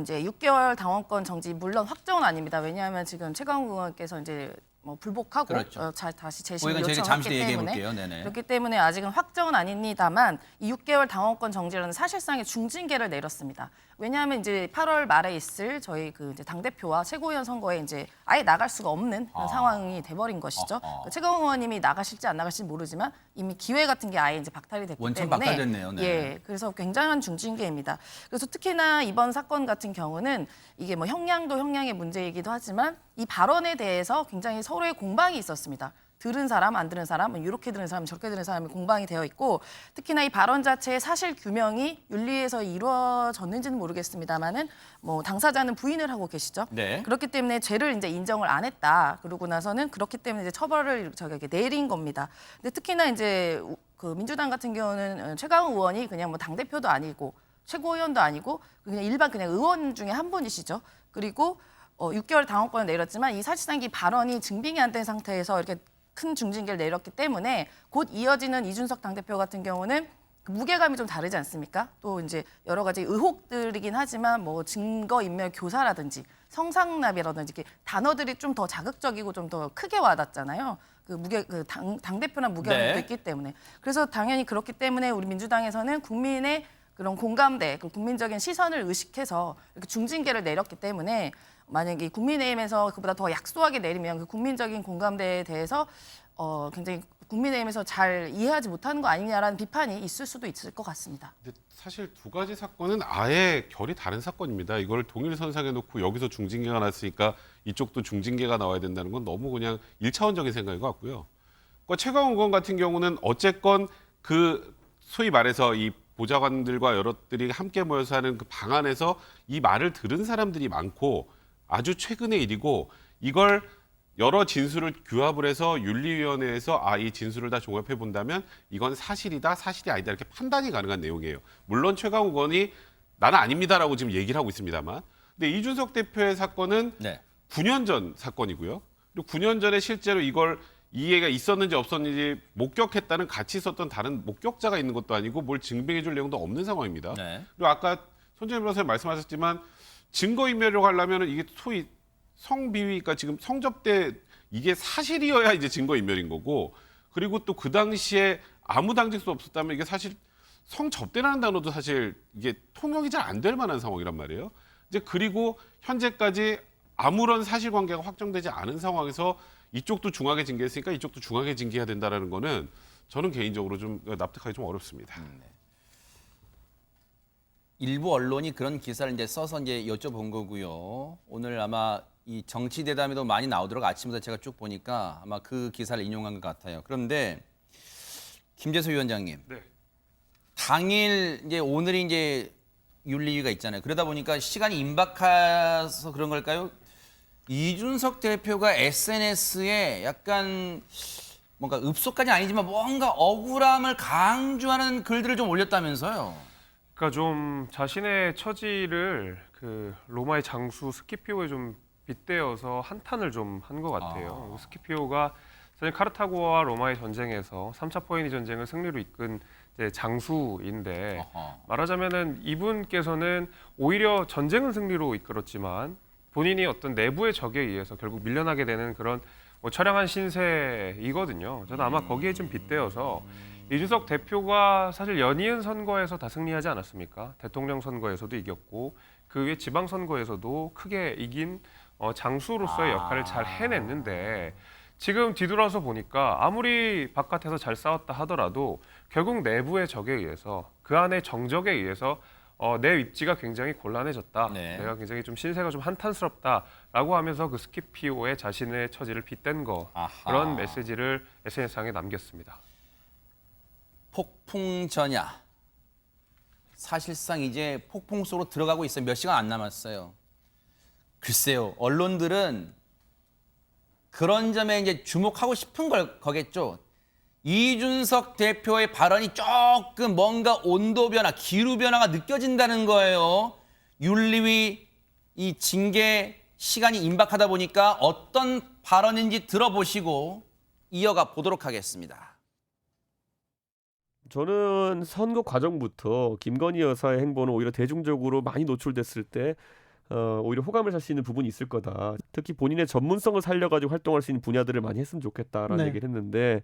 Speaker 8: 이제 6개월 당원권 정지 물론 확정은 아닙니다. 왜냐하면 지금 최강욱 의원께서 이제 불복하고
Speaker 1: 그렇죠.
Speaker 8: 다시 재심을
Speaker 1: 저희가
Speaker 8: 요청했기
Speaker 1: 잠시
Speaker 8: 때문에
Speaker 1: 얘기해 볼게요. 네네.
Speaker 8: 그렇기 때문에 아직은 확정은 아닙니다만 이 6개월 당원권 정지라는 사실상의 중징계를 내렸습니다. 왜냐하면 이제 8월 말에 있을 저희 이제 당 대표와 최고위원 선거에 이제 아예 나갈 수가 없는 그런 상황이 돼버린 것이죠. 최강욱 의원님이 나가실지 안 나가실지 모르지만 이미 기회 같은 게 아예 이제 박탈이 됐기
Speaker 1: 원천
Speaker 8: 때문에
Speaker 1: 박탈됐네요. 네.
Speaker 8: 예, 그래서 굉장한 중징계입니다. 그래서 특히나 이번 사건 같은 경우는 이게 형량도 형량의 문제이기도 하지만 이 발언에 대해서 굉장히 서로의 공방이 있었습니다. 들은 사람, 안 들은 사람, 이렇게 들은 사람, 저렇게 들은 사람이 공방이 되어 있고 특히나 이 발언 자체의 사실 규명이 윤리에서 이루어졌는지는 모르겠습니다만은 당사자는 부인을 하고 계시죠.
Speaker 1: 네.
Speaker 8: 그렇기 때문에 죄를 이제 인정을 안 했다. 그러고 나서는 그렇기 때문에 이제 처벌을 저에게 내린 겁니다. 근데 특히나 이제 그 민주당 같은 경우는 최강욱 의원이 그냥 당 대표도 아니고 최고위원도 아니고 그냥 일반 그냥 의원 중에 한 분이시죠. 그리고 6개월 당원권을 내렸지만 이 사실상 이 발언이 증빙이 안 된 상태에서 이렇게 큰 중징계를 내렸기 때문에 곧 이어지는 이준석 당대표 같은 경우는 무게감이 좀 다르지 않습니까? 또 이제 여러 가지 의혹들이긴 하지만 증거인멸 교사라든지 성상납이라든지 이렇게 단어들이 좀 더 자극적이고 좀 더 크게 와닿잖아요. 당대표나 무게감도 있기 때문에. 그래서 당연히 그렇기 때문에 우리 민주당에서는 국민의 그런 공감대, 그 국민적인 시선을 의식해서 이렇게 중징계를 내렸기 때문에 만약에 국민의힘에서 그보다 더 약소하게 내리면 그 국민적인 공감대에 대해서 굉장히 국민의힘에서 잘 이해하지 못하는 거 아니냐라는 비판이 있을 수도 있을 것 같습니다.
Speaker 4: 근데 사실 두 가지 사건은 아예 결이 다른 사건입니다. 이걸 동일선상에 놓고 여기서 중징계가 났으니까 이쪽도 중징계가 나와야 된다는 건 너무 그냥 1차원적인 생각인 것 같고요. 그러니까 최강욱 의원 같은 경우는 어쨌건 그 소위 말해서 이 보좌관들과 여럿들이 함께 모여서 하는 그 방안에서 이 말을 들은 사람들이 많고 아주 최근의 일이고 이걸 여러 진술을 규합을 해서 윤리위원회에서 이 진술을 다 종합해 본다면 이건 사실이다, 사실이 아니다 이렇게 판단이 가능한 내용이에요. 물론 최강욱 의원이 나는 아닙니다라고 지금 얘기를 하고 있습니다만 근데 이준석 대표의 사건은 9년 전 사건이고요. 그리고 9년 전에 실제로 이걸 이해가 있었는지 없었는지 목격했다는 같이 있었던 다른 목격자가 있는 것도 아니고 뭘 증빙해 줄 내용도 없는 상황입니다. 그리고 아까 손정희 변호사님 말씀하셨지만 증거인멸이라고 하려면 이게 소위 성비위, 그러니까 지금 성접대 이게 사실이어야 이제 증거인멸인 거고 그리고 또 그 당시에 아무 당직도 없었다면 이게 사실 성접대라는 단어도 사실 이게 통용이 잘 안 될 만한 상황이란 말이에요. 이제 그리고 현재까지 아무런 사실관계가 확정되지 않은 상황에서 이쪽도 중하게 징계했으니까 이쪽도 중하게 징계해야 된다라는 거는 저는 개인적으로 좀 납득하기 좀 어렵습니다.
Speaker 1: 일부 언론이 그런 기사를 이제 써서 이제 여쭤본 거고요. 오늘 아마 이 정치 대담에도 많이 나오도록 아침부터 제가 쭉 보니까 아마 그 기사를 인용한 것 같아요. 그런데 김재수 위원장님,
Speaker 3: 네.
Speaker 1: 당일 이제 오늘이 이제 윤리위가 있잖아요. 그러다 보니까 시간이 임박해서 그런 걸까요? 이준석 대표가 SNS에 약간 뭔가 읍소까지 아니지만 뭔가 억울함을 강조하는 글들을 좀 올렸다면서요.
Speaker 3: 그러니까 좀 자신의 처지를 그 로마의 장수 스키피오에 좀 빗대어서 한탄을 좀 한 것 같아요. 스키피오가 사실 카르타고와 로마의 전쟁에서 3차 포에니 전쟁을 승리로 이끈 이제 장수인데 말하자면은 이분께서는 오히려 전쟁은 승리로 이끌었지만 본인이 어떤 내부의 적에 의해서 결국 밀려나게 되는 그런 뭐 처량한 신세이거든요. 저는 아마 거기에 좀 빗대어서 이준석 대표가 사실 연이은 선거에서 다 승리하지 않았습니까? 대통령 선거에서도 이겼고 그 외 지방 선거에서도 크게 이긴 장수로서의 역할을 잘 해냈는데 지금 뒤돌아서 보니까 아무리 바깥에서 잘 싸웠다 하더라도 결국 내부의 적에 의해서 그 안에 정적에 의해서 내 입지가 굉장히 곤란해졌다.
Speaker 1: 네.
Speaker 3: 내가 굉장히 좀 신세가 좀 한탄스럽다라고 하면서 그 스키피오의 자신의 처지를 빗댄 거 그런 메시지를 SNS상에 남겼습니다.
Speaker 1: 폭풍전야. 사실상 이제 폭풍 속으로 들어가고 있어요. 몇 시간 안 남았어요. 글쎄요. 언론들은 그런 점에 이제 주목하고 싶은 거겠죠. 이준석 대표의 발언이 조금 뭔가 온도 변화, 기류 변화가 느껴진다는 거예요. 윤리위 이 징계 시간이 임박하다 보니까 어떤 발언인지 들어보시고 이어가 보도록 하겠습니다.
Speaker 13: 저는 선거 과정부터 김건희 여사의 행보는 오히려 대중적으로 많이 노출됐을 때 오히려 호감을 살 수 있는 부분이 있을 거다. 특히 본인의 전문성을 살려가지고 활동할 수 있는 분야들을 많이 했으면 좋겠다라는 얘기를 했는데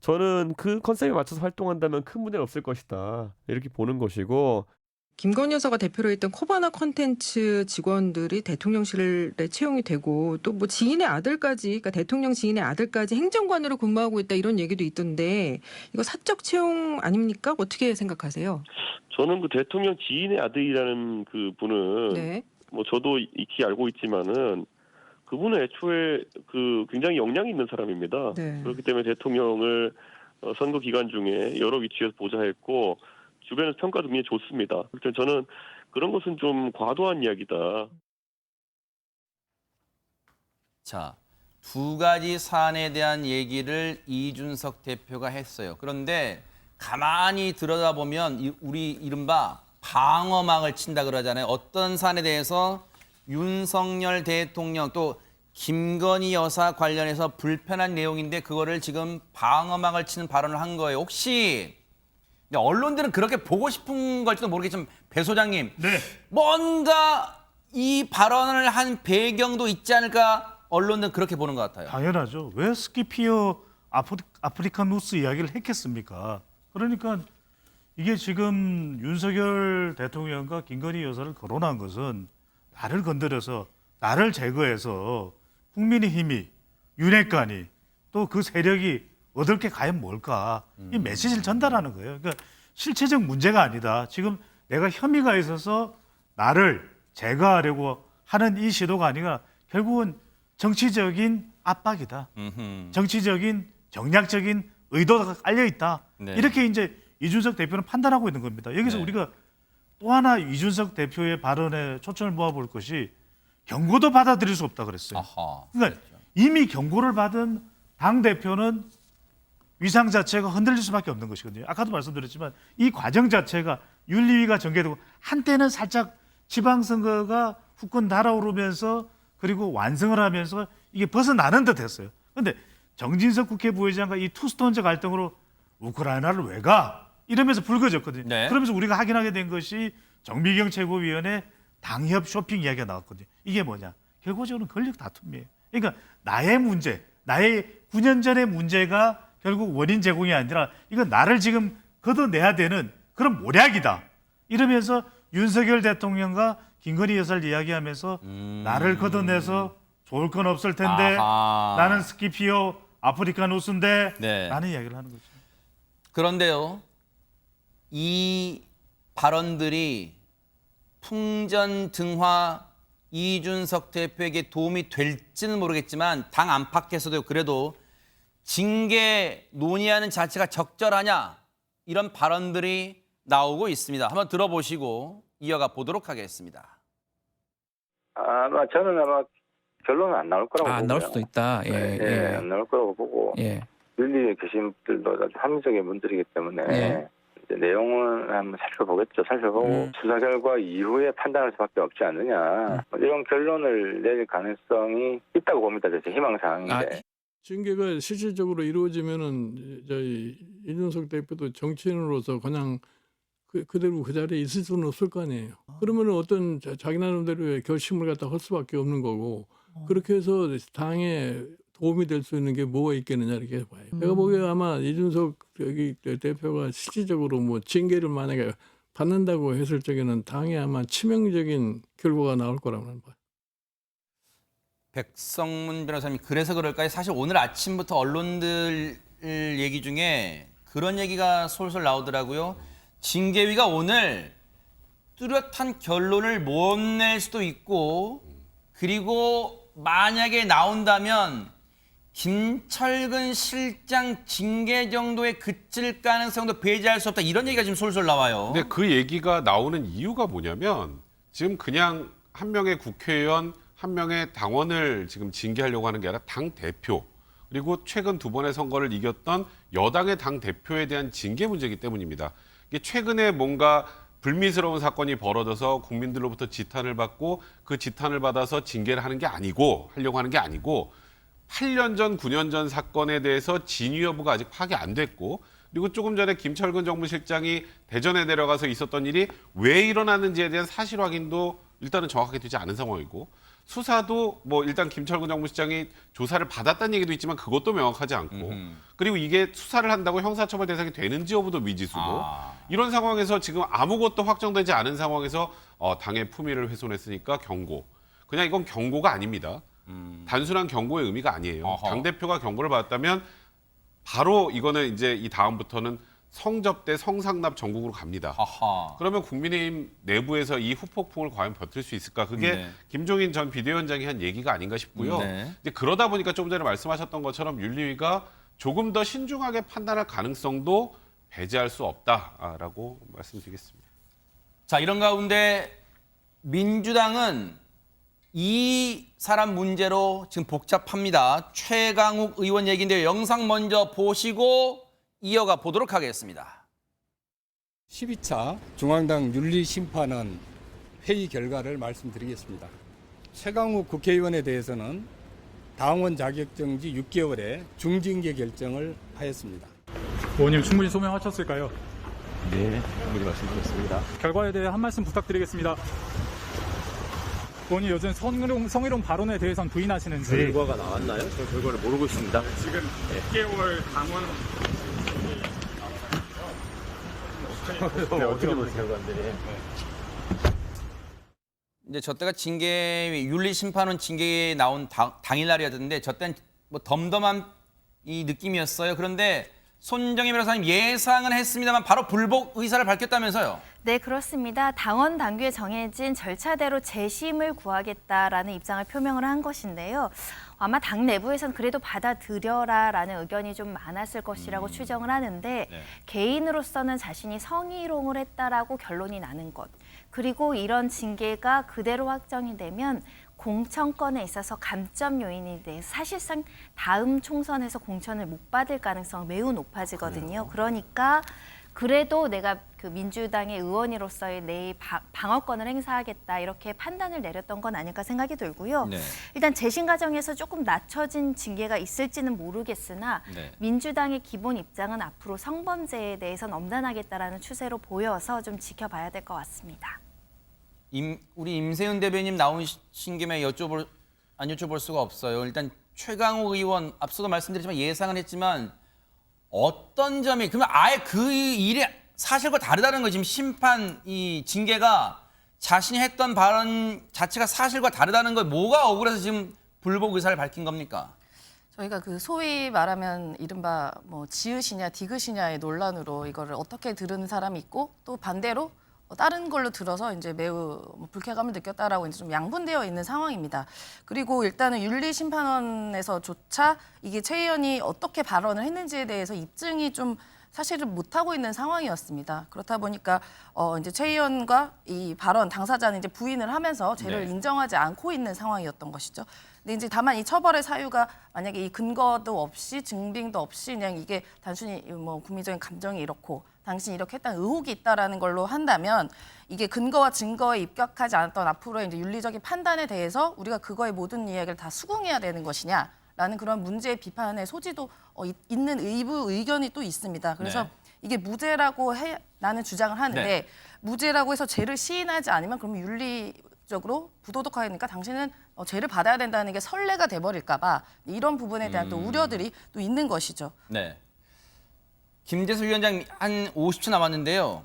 Speaker 13: 저는 그 컨셉에 맞춰서 활동한다면 큰 문제는 없을 것이다. 이렇게 보는 것이고
Speaker 7: 김건희 여사가 대표로 했던 코바나 콘텐츠 직원들이 대통령실에 채용이 되고 또 뭐 지인의 아들까지, 그러니까 대통령 지인의 아들까지 행정관으로 근무하고 있다 이런 얘기도 있던데 이거 사적 채용 아닙니까? 어떻게 생각하세요?
Speaker 5: 저는 그 대통령 지인의 아들이라는 그 분은
Speaker 7: 네.
Speaker 5: 뭐 저도 익히 알고 있지만은 그분은 애초에 그 굉장히 역량이 있는 사람입니다.
Speaker 7: 네.
Speaker 5: 그렇기 때문에 대통령을 선거 기간 중에 여러 위치에서 보좌했고 주변에서 평가도 굉장히 좋습니다. 그렇기 때문에 저는 그런 것은 좀 과도한 이야기다.
Speaker 1: 자, 두 가지 사안에 대한 얘기를 이준석 대표가 했어요. 그런데 가만히 들여다보면 우리 이른바 방어막을 친다 그러잖아요. 어떤 사안에 대해서 윤석열 대통령 또 김건희 여사 관련해서 불편한 내용인데 그거를 지금 방어막을 치는 발언을 한 거예요. 혹시 언론들은 그렇게 보고 싶은 걸지도 모르겠지만 배 소장님, 뭔가 이 발언을 한 배경도 있지 않을까 언론들은 그렇게 보는 것 같아요.
Speaker 11: 당연하죠. 왜 스키피어 아프리카 누스 이야기를 했겠습니까? 그러니까 이게 지금 윤석열 대통령과 김건희 여사를 거론한 것은 나를 건드려서 나를 제거해서 국민의힘이 윤핵관이 또 그 세력이 얻을 게 과연 뭘까? 이 메시지를 전달하는 거예요. 그러니까 실체적 문제가 아니다. 지금 내가 혐의가 있어서 나를 제거하려고 하는 이 시도가 아니라 결국은 정치적인 압박이다. 정치적인 정략적인 의도가 깔려 있다.
Speaker 1: 네.
Speaker 11: 이렇게 이제 이준석 대표는 판단하고 있는 겁니다. 여기서 우리가 또 하나 이준석 대표의 발언에 초점을 모아볼 것이 경고도 받아들일 수 없다 그랬어요. 그러니까 이미 경고를 받은 당 대표는 위상 자체가 흔들릴 수밖에 없는 것이거든요. 아까도 말씀드렸지만 이 과정 자체가 윤리위가 전개되고 한때는 살짝 지방선거가 후끈 달아오르면서 그리고 완성을 하면서 이게 벗어나는 듯 했어요. 그런데 정진석 국회 부의장과 이 투스톤즈 갈등으로 우크라이나를 왜 가? 이러면서 불거졌거든요.
Speaker 1: 네.
Speaker 11: 그러면서 우리가 확인하게 된 것이 정미경 최고위원의 당협 쇼핑 이야기가 나왔거든요. 이게 뭐냐? 결국적으로는 권력 다툼이에요. 그러니까 나의 문제, 나의 9년 전의 문제가 결국 원인 제공이 아니라 이건 나를 지금 걷어내야 되는 그런 모략이다. 이러면서 윤석열 대통령과 김건희 여사를 이야기하면서 나를 걷어내서 좋을 건 없을 텐데
Speaker 1: 아하.
Speaker 11: 나는 스키피오 아프리카 누수인데
Speaker 1: 네.
Speaker 11: 라는 이야기를 하는 거죠.
Speaker 1: 그런데요, 이 발언들이 풍전등화 이준석 대표에게 도움이 될지는 모르겠지만 당 안팎에서도 그래도 징계 논의하는 자체가 적절하냐 이런 발언들이 나오고 있습니다. 한번 들어보시고 이어가 보도록 하겠습니다.
Speaker 14: 저는 결론은 안 나올 거라고 보고요.
Speaker 15: 안 나올 수도 있다. 예.
Speaker 14: 안 나올 거라고 보고
Speaker 15: 예.
Speaker 14: 윤리위에 계신 분들도 아주 합리적인 분들이기 때문에
Speaker 15: 예.
Speaker 14: 이제 내용은 한번 살펴보겠죠. 살펴보고 수사 결과 이후에 판단할 수밖에 없지 않느냐. 이런 결론을 낼 가능성이 있다고 봅니다. 제 희망사항인데.
Speaker 16: 징계가 실질적으로 이루어지면은 저희 이준석 대표도 정치인으로서 그냥 그대로 그 자리에 있을 수는 없을 거 아니에요. 그러면 어떤 자기 나름대로의 결심을 갖다 할 수밖에 없는 거고 그렇게 해서 당에 도움이 될 수 있는 게 뭐가 있겠느냐 이렇게 봐요. 제가 보기에 아마 이준석 대표가 실질적으로 뭐 징계를 만약에 받는다고 했을 적에는 당에 아마 치명적인 결과가 나올 거라고 봐요.
Speaker 1: 백성문 변호사님, 그래서 그럴까요? 사실 오늘 아침부터 언론들 얘기 중에 그런 얘기가 솔솔 나오더라고요. 징계위가 오늘 뚜렷한 결론을 못 낼 수도 있고, 그리고 만약에 나온다면 김철근 실장 징계 정도에 그칠 가능성도 배제할 수 없다. 이런 얘기가 지금 솔솔 나와요.
Speaker 4: 근데 그 얘기가 나오는 이유가 뭐냐면 지금 그냥 한 명의 국회의원, 한 명의 당원을 지금 징계하려고 하는 게 아니라 당 대표, 그리고 최근 2번의 선거를 이겼던 여당의 당 대표에 대한 징계 문제이기 때문입니다. 이게 최근에 뭔가 불미스러운 사건이 벌어져서 국민들로부터 지탄을 받고 그 지탄을 받아서 징계를 하는 게 아니고, 하려고 하는 게 아니고 8년 전, 9년 전 사건에 대해서 진위 여부가 아직 파악이 안 됐고, 그리고 조금 전에 김철근 정무실장이 대전에 내려가서 있었던 일이 왜 일어났는지에 대한 사실 확인도 일단은 정확하게 되지 않은 상황이고, 수사도 뭐 일단 김철근 정무실장이 조사를 받았다는 얘기도 있지만 그것도 명확하지 않고, 그리고 이게 수사를 한다고 형사처벌 대상이 되는지 여부도 미지수고, 이런 상황에서 지금 아무것도 확정되지 않은 상황에서 당의 품위를 훼손했으니까 경고. 그냥 이건 경고가 아닙니다. 단순한 경고의 의미가 아니에요. 당대표가 경고를 받았다면 바로 이거는 이제 이 다음부터는 성접대, 성상납 전국으로 갑니다. 그러면 국민의힘 내부에서 이 후폭풍을 과연 버틸 수 있을까? 그게 김종인 전 비대위원장이 한 얘기가 아닌가 싶고요. 이제 그러다 보니까 조금 전에 말씀하셨던 것처럼 윤리위가 조금 더 신중하게 판단할 가능성도 배제할 수 없다라고 말씀드리겠습니다.
Speaker 1: 자, 이런 가운데 민주당은 이 사람 문제로 지금 복잡합니다. 최강욱 의원 얘기인데요. 영상 먼저 보시고 이어가 보도록 하겠습니다.
Speaker 17: 12차 중앙당 윤리심판원 회의 결과를 말씀드리겠습니다. 최강욱 국회의원에 대해서는 당원 자격정지 6개월의 중징계 결정을 하였습니다.
Speaker 18: 의원님 충분히 소명하셨을까요?
Speaker 17: 네, 충분히 말씀드렸습니다.
Speaker 18: 결과에 대해 한 말씀 부탁드리겠습니다. 의원님 요즘 성희롱 발언에 대해서는 부인하시는지.
Speaker 17: 결과가 나왔나요? 저 결과를 모르고 있습니다.
Speaker 18: 지금 6개월 당원
Speaker 17: 어떻게 볼 결과인데?
Speaker 1: 이제 저 때가 징계 윤리심판원 징계에 나온 당일날이었는데 저 때는 뭐 덤덤한 이 느낌이었어요. 그런데 손정희 변호사님 예상은 했습니다만 바로 불복 의사를 밝혔다면서요?
Speaker 2: 네, 그렇습니다. 당원 당규에 정해진 절차대로 재심을 구하겠다라는 입장을 표명을 한 것인데요. 아마 당 내부에서는 그래도 받아들여라라는 의견이 좀 많았을 것이라고 추정을 하는데 개인으로서는 자신이 성희롱을 했다라고 결론이 나는 것, 그리고 이런 징계가 그대로 확정이 되면 공천권에 있어서 감점 요인이 돼 사실상 다음 총선에서 공천을 못 받을 가능성이 매우 높아지거든요. 그러니까 그래도 내가 그 민주당의 의원으로서의 내 방어권을 행사하겠다 이렇게 판단을 내렸던 건 아닐까 생각이 들고요. 일단 재심 과정에서 조금 낮춰진 징계가 있을지는 모르겠으나 민주당의 기본 입장은 앞으로 성범죄에 대해서는 엄단하겠다라는 추세로 보여서 좀 지켜봐야 될 것 같습니다.
Speaker 1: 우리 임세훈 대변인 나오신 김에 안 여쭤볼 수가 없어요. 일단 최강욱 의원 앞서도 말씀드렸지만 예상은 했지만 어떤 점이 그러면 아예 그 일이 사실과 다르다는 거 지금 심판 이 징계가 자신이 했던 발언 자체가 사실과 다르다는 거 뭐가 억울해서 지금 불복 의사를 밝힌 겁니까?
Speaker 8: 저희가 그 소위 말하면 이른바 뭐 지읒이냐 디귿이냐의 논란으로 이거를 어떻게 들은 사람이 있고 또 반대로 다른 걸로 들어서 이제 매우 불쾌감을 느꼈다라고 이제 좀 양분되어 있는 상황입니다. 그리고 일단은 윤리심판원에서조차 이게 최 의원이 어떻게 발언을 했는지에 대해서 입증이 좀 사실은 못하고 있는 상황이었습니다. 그렇다 보니까 이제 최 의원과 이 발언 당사자는 이제 부인을 하면서 죄를
Speaker 1: 네.
Speaker 8: 인정하지 않고 있는 상황이었던 것이죠. 근데 이제 다만 이 처벌의 사유가 만약에 이 근거도 없이 증빙도 없이 그냥 이게 단순히 뭐 국민적인 감정이 이렇고 당신이 이렇게 했다는 의혹이 있다라는 걸로 한다면 이게 근거와 증거에 입각하지 않았던 앞으로의 이제 윤리적인 판단에 대해서 우리가 그거의 모든 이야기를 다 수긍해야 되는 것이냐라는 그런 문제의 비판의 소지도 있는 일부 의견이 또 있습니다. 그래서
Speaker 1: 네.
Speaker 8: 이게 무죄라고 나는 주장을 하는데
Speaker 1: 네.
Speaker 8: 무죄라고 해서 죄를 시인하지 않으면 그러면 윤리적으로 부도덕하니까 당신은 죄를 받아야 된다는 게 선례가 돼버릴까 봐 이런 부분에 대한 또 우려들이 또 있는 것이죠.
Speaker 1: 네. 김재수 위원장 한 50초 남았는데요.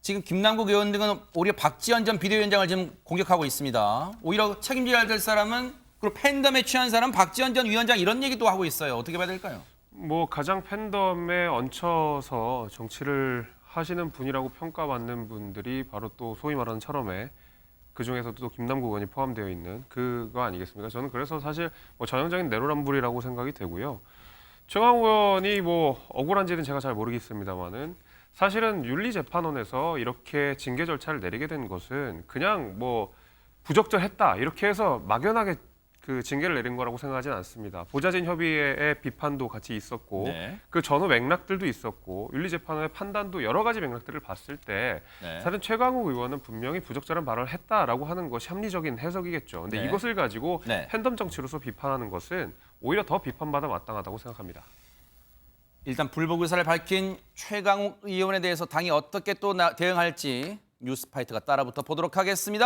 Speaker 1: 지금 김남국 의원 등은 오히려 박지원 전 비대위원장을 지금 공격하고 있습니다. 오히려 책임져야 될 사람은 그리고 팬덤에 취한 사람 박지원 전 위원장 이런 얘기도 하고 있어요. 어떻게 봐야 될까요?
Speaker 3: 뭐 가장 팬덤에 얹혀서 정치를 하시는 분이라고 평가받는 분들이 바로 또 소위 말하는 철험에 그중에서도 또 김남국 의원이 포함되어 있는 그거 아니겠습니까? 저는 그래서 사실 뭐 전형적인 내로남불이라고 생각이 되고요. 최강욱 의원이 뭐 억울한지는 제가 잘 모르겠습니다만은 사실은 윤리재판원에서 이렇게 징계 절차를 내리게 된 것은 그냥 뭐 부적절했다 이렇게 해서 막연하게 그 징계를 내린 거라고 생각하지는 않습니다. 보좌진 협의회의 비판도 같이 있었고
Speaker 1: 네.
Speaker 3: 그 전후 맥락들도 있었고 윤리재판원의 판단도 여러 가지 맥락들을 봤을 때
Speaker 1: 네.
Speaker 3: 사실 최강욱 의원은 분명히 부적절한 발언을 했다라고 하는 것이 합리적인 해석이겠죠. 근데
Speaker 1: 네.
Speaker 3: 이것을 가지고
Speaker 1: 네.
Speaker 3: 팬덤 정치로서 비판하는 것은 오히려 더 비판받아 마땅하다고 생각합니다.
Speaker 1: 일단 불복 의사를 밝힌 최강욱 의원에 대해서 당이 어떻게 또 대응할지 뉴스파이터가 따라붙어 보도록 하겠습니다.